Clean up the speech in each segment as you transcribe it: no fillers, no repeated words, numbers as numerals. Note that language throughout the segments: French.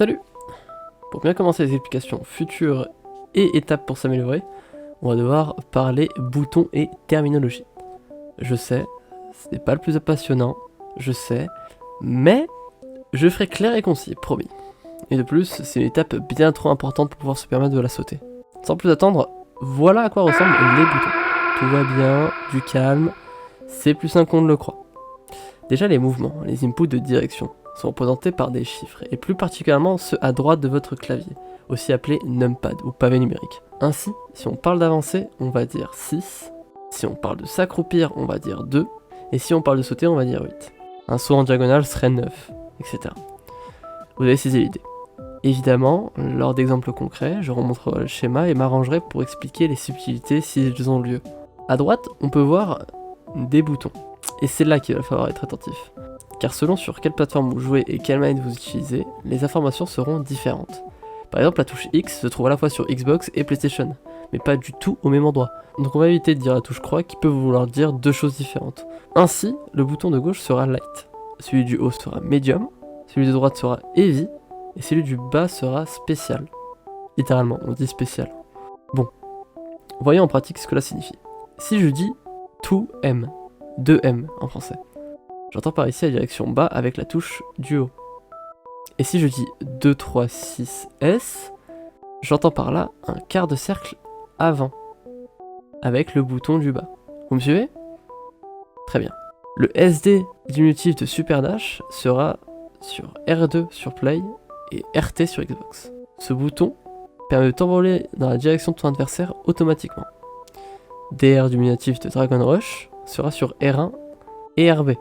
Salut! Pour bien commencer les explications futures et étapes pour s'améliorer, on va devoir parler boutons et terminologie. Je sais, ce n'est pas le plus passionnant, je sais, mais je ferai clair et concis, promis. Et de plus, c'est une étape bien trop importante pour pouvoir se permettre de la sauter. Sans plus attendre, voilà à quoi ressemblent les boutons. Tout va bien, du calme, c'est plus simple qu'on ne le croit. Déjà les mouvements, les inputs de direction, sont représentés par des chiffres, et plus particulièrement ceux à droite de votre clavier, aussi appelé numpad ou pavé numérique. Ainsi, si on parle d'avancer, on va dire 6, si on parle de s'accroupir, on va dire 2, et si on parle de sauter, on va dire 8. Un saut en diagonale serait 9, etc. Vous avez saisi l'idée. Évidemment, lors d'exemples concrets, je remontrerai le schéma et m'arrangerai pour expliquer les subtilités si elles ont lieu. À droite, on peut voir des boutons, et c'est là qu'il va falloir être attentif. Car selon sur quelle plateforme vous jouez et quelle manette vous utilisez, les informations seront différentes. Par exemple, la touche X se trouve à la fois sur Xbox et PlayStation, mais pas du tout au même endroit. Donc on va éviter de dire la touche croix qui peut vouloir dire deux choses différentes. Ainsi, le bouton de gauche sera light, celui du haut sera medium, celui de droite sera heavy, et celui du bas sera spécial. Littéralement, on dit spécial. Bon, voyons en pratique ce que cela signifie. Si je dis 2M, 2M en français, j'entends par ici la direction bas avec la touche du haut. Et si je dis 2, 3, 6, S, j'entends par là un quart de cercle avant, avec le bouton du bas. Vous me suivez? Très bien. Le SD diminutif de Super Dash sera sur R2 sur Play et RT sur Xbox. Ce bouton permet de t'envoler dans la direction de ton adversaire automatiquement. DR diminutif de Dragon Rush sera sur R1 et RB.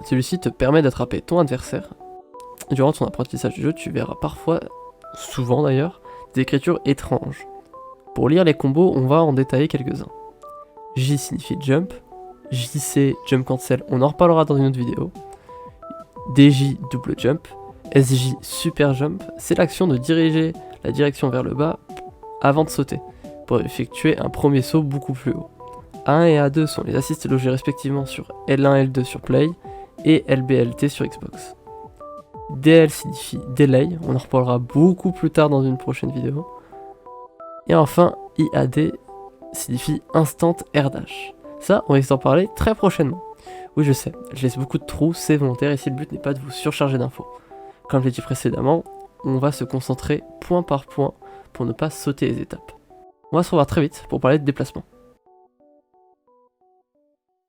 Celui-ci te permet d'attraper ton adversaire. Durant ton apprentissage du jeu, tu verras parfois, souvent d'ailleurs, des écritures étranges. Pour lire les combos, on va en détailler quelques-uns. J signifie jump, JC jump cancel, on en reparlera dans une autre vidéo. DJ double jump, SJ super jump, c'est l'action de diriger la direction vers le bas avant de sauter, pour effectuer un premier saut beaucoup plus haut. A1 et A2 sont les assists logés respectivement sur L1 et L2 sur Play, et LBLT sur Xbox. DL signifie delay, on en reparlera beaucoup plus tard dans une prochaine vidéo. Et enfin, IAD signifie instant air dash. Ça, on va en parler très prochainement. Oui, je sais, je laisse beaucoup de trous, c'est volontaire, ici le but n'est pas de vous surcharger d'infos. Comme je l'ai dit précédemment, on va se concentrer point par point pour ne pas sauter les étapes. On va se revoir très vite pour parler de déplacement.